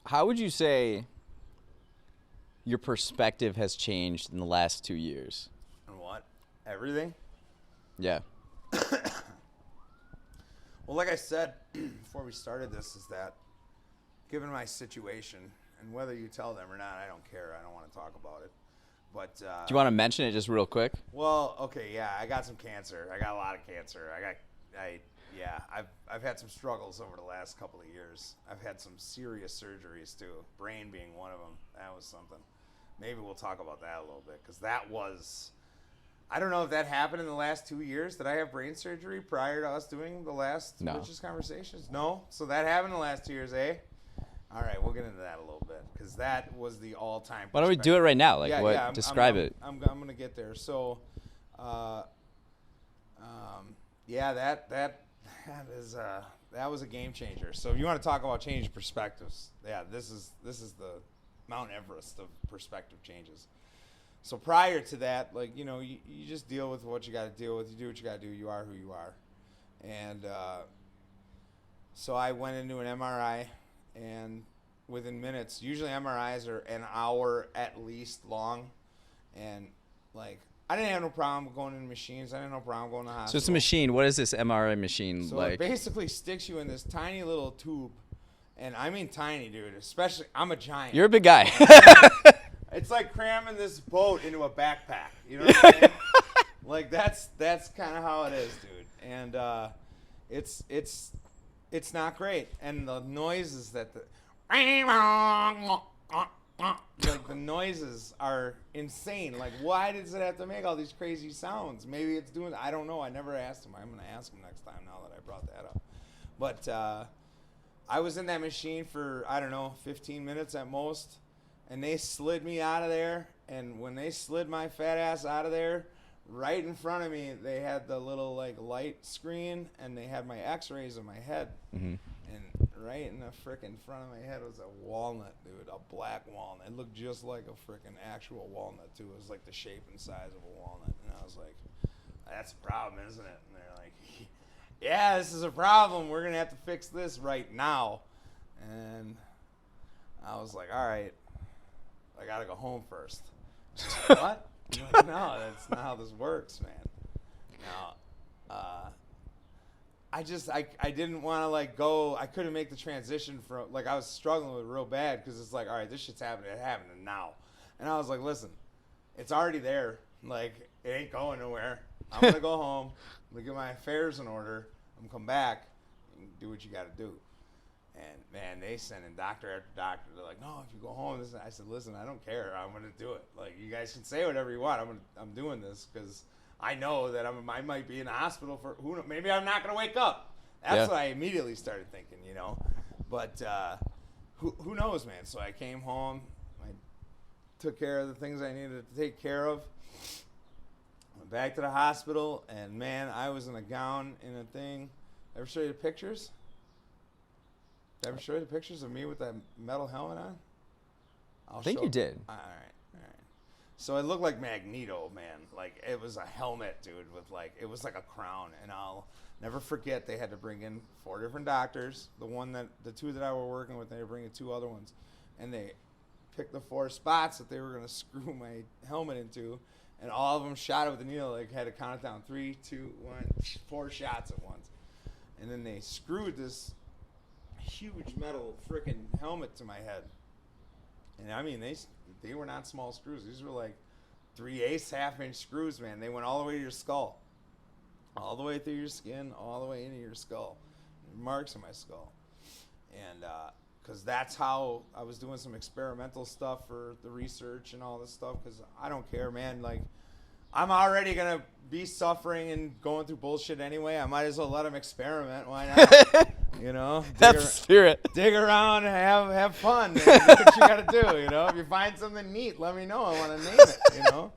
How would you say your perspective has changed in the last 2 years? And what? Everything? Yeah. Well, like I said before we started this, is that given my situation, and whether you tell them or not, I don't care. I don't want to talk about it. But Do you want to mention it just real quick? well, okay, yeah, I got some cancer. I got a lot of cancer. I've had some struggles over the last couple of years. I've had some serious surgeries too. Brain being one of them. That was something. Maybe we'll talk about that a little bit, because that was. I don't know if that happened in the last 2 years. Did I have brain surgery prior to us doing the last Rich's Conversations? No? So that happened in the last 2 years, eh? All right, we'll get into that a little bit, because that was the all-time. Why don't we do it right now? Describe it. I'm going to get there. So, that was a game changer. So if you want to talk about changing perspectives, yeah, this is the Mount Everest of perspective changes. So prior to that, like, you just deal with what you got to deal with. You do what you got to do. You are who you are. And so I went into an MRI, and within minutes, usually MRIs are an hour at least long. And, like, I didn't have no problem going into machines. I didn't have no problem going to the hospital. So it's a machine. What is this MRI machine so like? It basically sticks you in this tiny little tube. And I mean tiny, dude. Especially, I'm a giant. You're a big guy. It's like cramming this boat into a backpack. You know what I'm saying? Like, that's kind of how it is, dude. And it's not great. And the noises that like, the noises are insane. Like, why does it have to make all these crazy sounds? Maybe it's doing. I don't know. I never asked him. I'm gonna ask him next time. Now that I brought that up, but I was in that machine for, I don't know, 15 minutes at most. And they slid me out of there, and when they slid my fat ass out of there, right in front of me, they had the little, like, light screen, and they had my x-rays of my head. Mm-hmm. And right in the frickin' front of my head was a walnut, dude, a black walnut. It looked just like a frickin' actual walnut, too. It was like the shape and size of a walnut. And I was like, that's a problem, isn't it? And they're like, yeah, this is a problem. We're going to have to fix this right now. And I was like, all right. I gotta go home first. What? Like, no, that's not how this works, man. No, I didn't want to, like, go. I couldn't make the transition from, like, I was struggling with it real bad, because it's like, all right, this shit's happening. It's happening now. And I was like, listen, it's already there. Like, it ain't going nowhere. I'm gonna go home. I'm gonna get my affairs in order. I'm gonna come back and do what you gotta do. And, man, they sent in doctor after doctor. They're like, no, if you go home, this. I said, listen, I don't care. I'm going to do it. Like, you guys can say whatever you want. I'm doing this because I know that I might be in the hospital for, who knows, maybe I'm not going to wake up. That's what I immediately started thinking, But who knows, man? So I came home. I took care of the things I needed to take care of. Went back to the hospital, and, man, I was in a gown in a thing. Ever show you the pictures? Did I ever show you the pictures of me with that metal helmet on? I think you did. All right. So it looked like Magneto, man. Like, it was a helmet, dude, with, like, it was like a crown. And I'll never forget, they had to bring in 4 different doctors. The 2 that I were working with, they were bringing 2 other ones. And they picked the 4 spots that they were going to screw my helmet into. And all of them shot it with a needle. Like, had to count it down. 3, 2, 1, 4 shots at once. And then they screwed this huge metal freaking helmet to my head. And I mean, they were not small screws. These were like 3/8 half-inch screws, man. They went all the way to your skull, all the way through your skin, all the way into your skull. Marks on my skull. And because that's how I was doing some experimental stuff for the research and all this stuff, because I don't care, man. Like, I'm already going to be suffering and going through bullshit anyway. I might as well let them experiment. Why not? That's the spirit. Dig around and have fun. Do what you got to do, If you find something neat, let me know. I want to name it,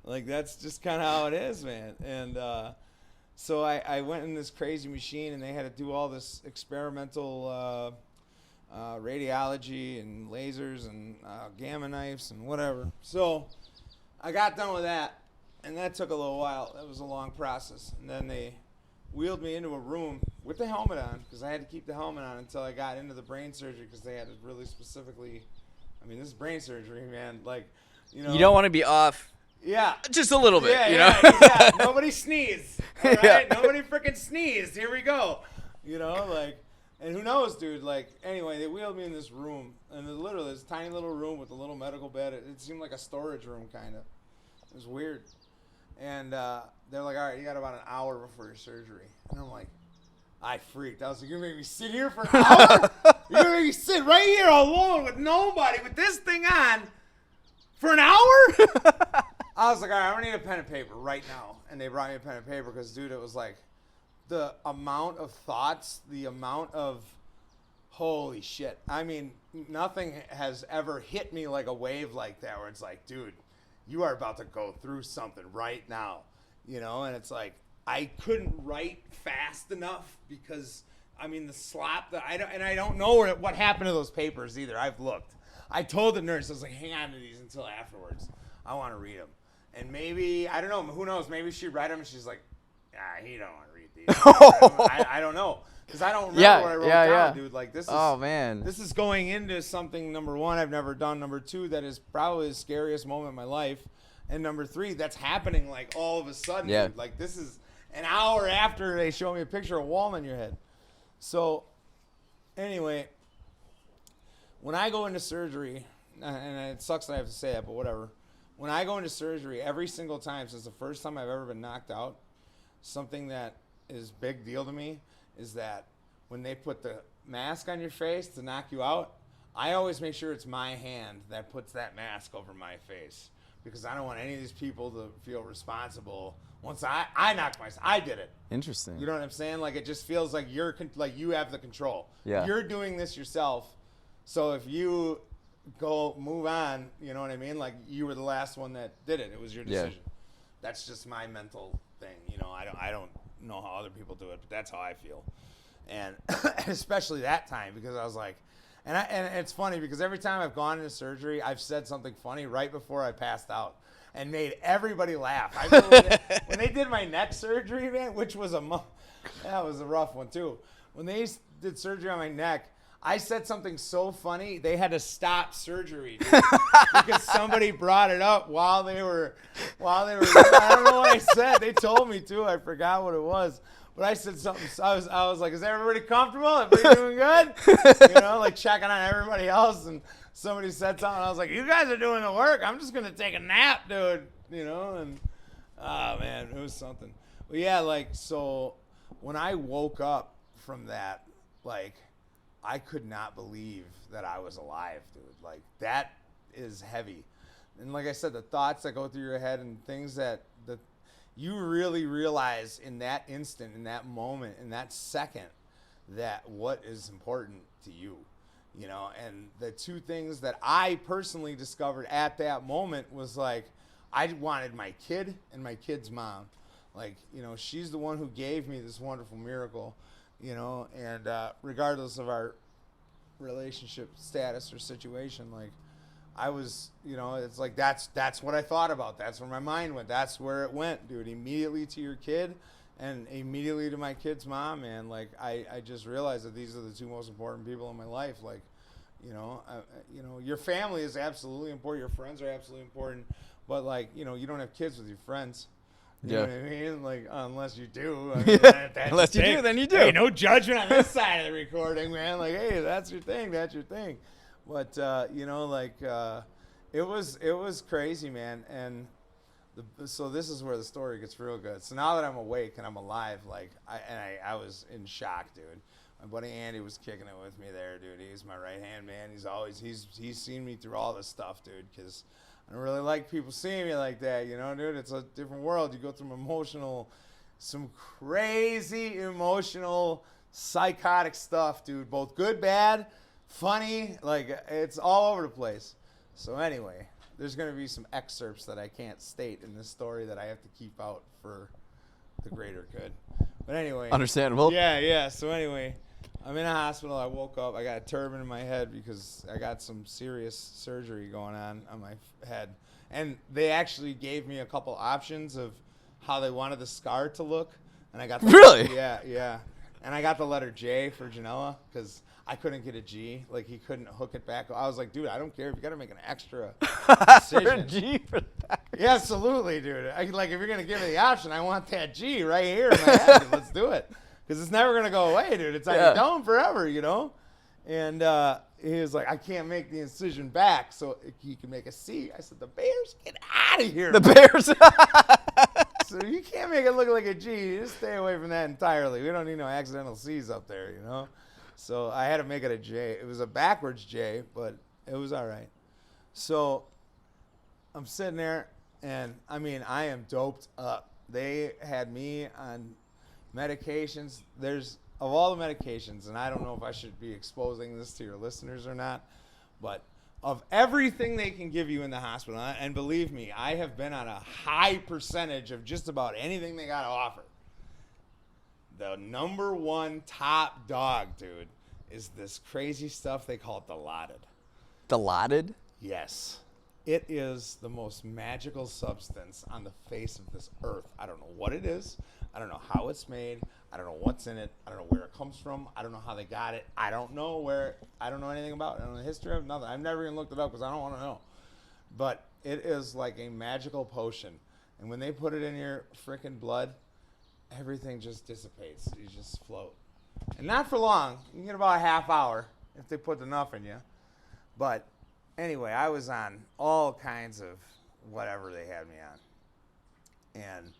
Like, that's just kind of how it is, man. And so I went in this crazy machine, and they had to do all this experimental radiology and lasers and gamma knives and whatever. So I got done with that, and that took a little while. That was a long process. And then they wheeled me into a room with the helmet on, because I had to keep the helmet on until I got into the brain surgery, because they had to really specifically, I mean, this is brain surgery, man. Like, you know. You don't want to be off Yeah. just a little bit, Yeah, you yeah, know? yeah. Nobody sneeze. All right? Yeah. Nobody freaking sneezed. Here we go. You know, like, and who knows, dude? Like, anyway, they wheeled me in this room, and literally this tiny little room with a little medical bed. It seemed like a storage room, kind of. It was weird. And they're like, all right, you got about an hour before your surgery. And I'm like, I freaked. I was like, you're going to make me sit here for an hour? You're going to make me sit right here alone with nobody with this thing on for an hour? I was like, all right, I'm going to need a pen and paper right now. And they brought me a pen and paper because, dude, it was like the amount of thoughts, the amount of, holy shit. I mean, nothing has ever hit me like a wave like that where it's like, dude, you are about to go through something right now, you know? And it's like, I couldn't write fast enough because, I mean, the slop that I don't know what happened to those papers either. I've looked. I told the nurse, I was like, hang on to these until afterwards. I want to read them. And maybe, I don't know, who knows? Maybe she read them and she's like, he don't want to read these. I don't know. Because I don't remember what I wrote down, dude. Like, this is, oh, man. This is going into something, number one, I've never done. Number two, that is probably the scariest moment in my life. And number three, that's happening, like, all of a sudden. Yeah. Dude. Like, this is an hour after they show me a picture of a walnut in your head. So, anyway, when I go into surgery, and it sucks that I have to say that, but whatever. When I go into surgery, every single time, since the first time I've ever been knocked out, something that is big deal to me is that when they put the mask on your face to knock you out, I always make sure it's my hand that puts that mask over my face, because I don't want any of these people to feel responsible. Once I knocked myself, I did it. Interesting. You know what I'm saying? Like, it just feels like you have the control. Yeah. You're doing this yourself. So if you go move on, you know what I mean? Like, you were the last one that did it. It was your decision. Yeah. That's just my mental thing. You know, I don't know how other people do it, but that's how I feel. And especially that time, because I was like, and it's funny because every time I've gone into surgery, I've said something funny right before I passed out and made everybody laugh. I remember when they did my neck surgery, man, which was that was a rough one too. When they did surgery on my neck, I said something so funny they had to stop surgery, dude, because somebody brought it up while they were. I don't know what I said. They told me to. I forgot what it was. But I said something. I was like, "Is everybody comfortable? Everybody doing good?" You know, like checking on everybody else. And somebody said something. I was like, "You guys are doing the work. I'm just gonna take a nap, dude." You know, and oh man, it was something. But yeah, like, so when I woke up from that, like, I could not believe that I was alive, dude. Like, that is heavy. And like I said, the thoughts that go through your head and things that you really realize in that instant, in that moment, in that second, that what is important to you, you know. And the two things that I personally discovered at that moment was, like, I wanted my kid and my kid's mom. Like, you know, she's the one who gave me this wonderful miracle, you know, and regardless of our relationship status or situation, like, I was, you know, it's like that's what I thought about. That's where my mind went. That's where it went, dude. Immediately to your kid and immediately to my kid's mom, man. Like, I just realized that these are the two most important people in my life. Like, you know, your family is absolutely important. Your friends are absolutely important. But, like, you know, you don't have kids with your friends. You know what I mean? Like, unless you do. I mean, unless you do, then you do. Hey, no judgment on this side of the recording, man. Like, hey, that's your thing. That's your thing. But, you know, like, it was crazy, man. And so this is where the story gets real good. So now that I'm awake and I'm alive, like, I was in shock, dude. My buddy Andy was kicking it with me there, dude. He's my right-hand man. He's seen me through all this stuff, dude, because I don't really like people seeing me like that, you know, dude. It's a different world. You go through some crazy emotional, psychotic stuff, dude. Both good, bad, funny. Like, it's all over the place. So anyway, there's going to be some excerpts that I can't state in this story that I have to keep out for the greater good. But anyway. Understandable. Yeah. So anyway, I'm in a hospital. I woke up. I got a turban in my head because I got some serious surgery going on my head. And they actually gave me a couple options of how they wanted the scar to look. And I got Really? Yeah. And I got the letter J for Janela because I couldn't get a G. Like, he couldn't hook it back. I was like, dude, I don't care if you got to make an extra decision. G for that. Yeah, absolutely, dude. Like, if you're going to give me the option, I want that G right here in my head. Let's do it. Because it's never going to go away, dude. It's on your dome forever, you know? And he was like, I can't make the incision back, so he can make a C. I said, the Bears, get out of here. The Bears. So you can't make it look like a G. Just stay away from that entirely. We don't need no accidental C's up there, you know? So I had to make it a J. It was a backwards J, but it was all right. So I'm sitting there, and, I mean, I am doped up. They had me on medications. Of all the medications, and I don't know if I should be exposing this to your listeners or not, but of everything they can give you in the hospital, and believe me, I have been on a high percentage of just about anything they got to offer. The number one top dog, dude, is this crazy stuff they call Dilaudid. Dilaudid? Yes. It is the most magical substance on the face of this earth. I don't know what it is. I don't know how it's made. I don't know what's in it. I don't know where it comes from. I don't know how they got it. I don't know anything about it. I don't know the history of it, nothing. I've never even looked it up because I don't want to know. But it is like a magical potion. And when they put it in your freaking blood, everything just dissipates. You just float. And not for long. You can get about a half hour if they put enough in you. But anyway, I was on all kinds of whatever they had me on. And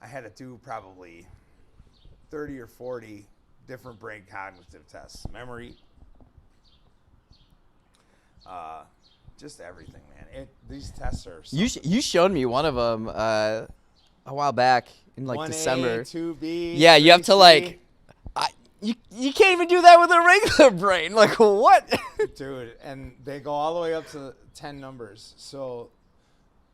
I had to do probably 30 or 40 different brain cognitive tests. Memory. Just everything, man. These tests are something. You showed me one of them a while back in like 1A, December. 2B. Yeah, you have to 3C. like. You can't even do that with a regular brain. Like what? Dude, and they go all the way up to 10 numbers. So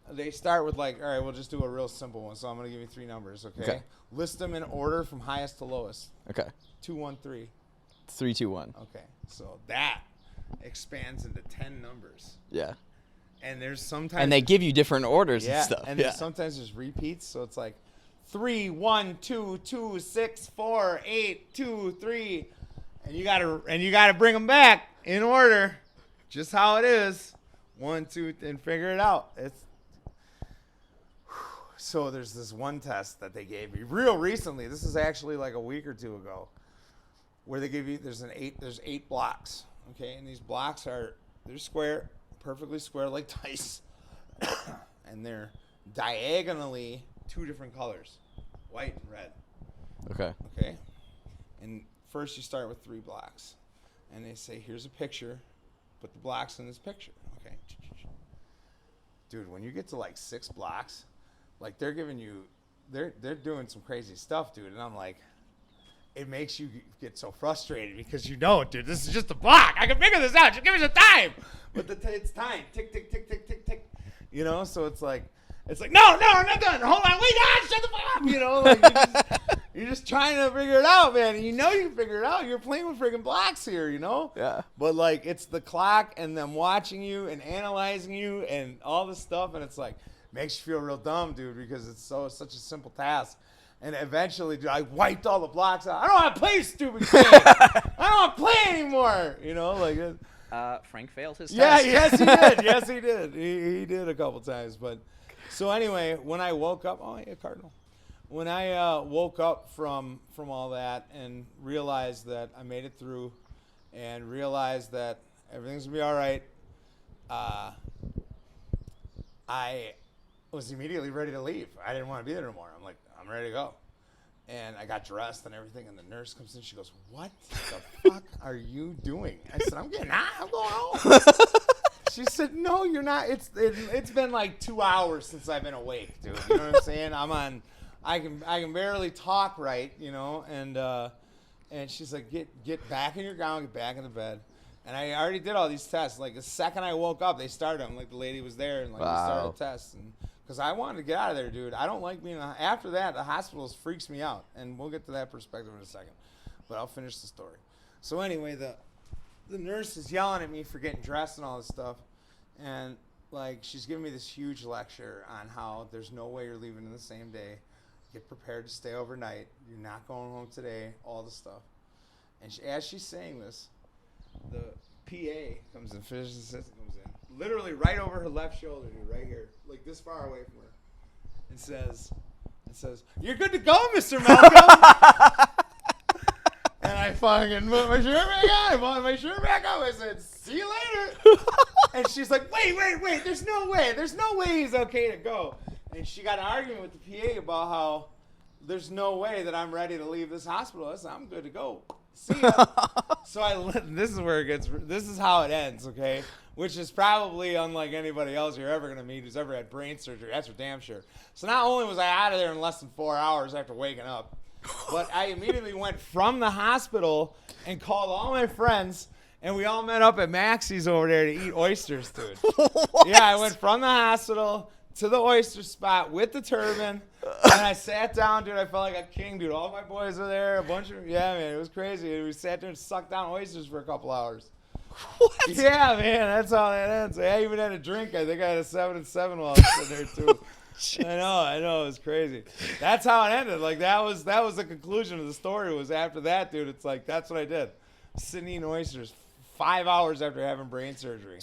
they start with like, all right, we'll just do a real simple one. So I'm going to give you 3 numbers, okay? List them in order from highest to lowest. Okay. 2, 1, 3. 3, 2, 1. Okay. So that expands into 10 numbers. Yeah. And there's sometimes. And they give you different orders and stuff. And then sometimes there's repeats. So it's like 3, 1, 2, 2, 6, 4, 8, 2, 3. And you gotta bring them back in order, just how it is. 1, 2, and figure it out. So there's this one test that they gave me real recently. This is actually like a week or 2 ago, where they give you there's 8 blocks, okay, and these blocks they're square, perfectly square like dice, and they're diagonally 2 different colors, white and red. Okay, and first you start with 3 blocks, and they say here's a picture, put the blocks in this picture, okay. Dude, when you get to like 6 blocks. Like they're giving you, they're doing some crazy stuff, dude. And I'm like, it makes you get so frustrated because dude, this is just a block. I can figure this out. Just give me some time. But it's time. Tick, tick, tick, tick, tick, tick. You know, so it's like, no, I'm not done. Hold on, wait, shut the fuck up. You know, like you're just trying to figure it out, man. And you know you can figure it out. You're playing with freaking blocks here, you know? Yeah. But like, it's the clock and them watching you and analyzing you and all this stuff, and it's like. Makes you feel real dumb, dude, because it's such a simple task. And eventually, dude, I wiped all the blocks out. I don't want to play stupid game. I don't want to play anymore. You know, like. Frank failed his yeah, test. yes, he did. Yes, he did. He did a couple times, but. So anyway, when I woke up, Cardinal. When I woke up from all that and realized that I made it through, and realized that everything's gonna be all right, I was immediately ready to leave. I didn't want to be there anymore. I'm like, I'm ready to go. And I got dressed and everything, and the nurse comes in. She goes, what the fuck are you doing? I said, I'm getting out. I'm going home. She said, no, you're not. It's been like 2 hours since I've been awake, dude. You know what I'm saying? I can barely talk right, you know, and she's like, get back in your gown, get back in the bed. And I already did all these tests. Like the second I woke up, they started them. Like the lady was there, and like they started the tests. And because I wanted to get out of there, dude. I don't like being after that. The hospitals freaks me out, and we'll get to that perspective in a second. But I'll finish the story. So anyway, the nurse is yelling at me for getting dressed and all this stuff, and like she's giving me this huge lecture on how there's no way you're leaving in the same day. Get prepared to stay overnight. You're not going home today. All the stuff. And as she's saying this, the PA comes in, physician assistant comes in, literally right over her left shoulder, dude, right here, like this far away from her, and says, "You're good to go, Mr. Malcolm." And I fucking put my shirt back on. I said, "See you later." And she's like, "Wait. There's no way he's okay to go." And she got an argument with the PA about how there's no way that I'm ready to leave this hospital. I said, "I'm good to go. See ya." So this is how it ends, okay? Which is probably unlike anybody else you're ever going to meet who's ever had brain surgery. That's for damn sure. So not only was I out of there in less than 4 hours after waking up, but I immediately went from the hospital and called all my friends, and we all met up at Maxie's over there to eat oysters, dude. Yeah, I went from the hospital to the oyster spot with the turban, and I sat down, dude. I felt like a king, dude. All my boys were there, man, it was crazy. We sat there and sucked down oysters for a couple hours. What? Yeah, man, that's how that ends. I even had a drink. I think I had a 7-7 while I was sitting there, too. I know, it was crazy. That's how it ended. Like, that was the conclusion of the story was after that, dude. It's like, that's what I did. Sitting eating oysters 5 hours after having brain surgery.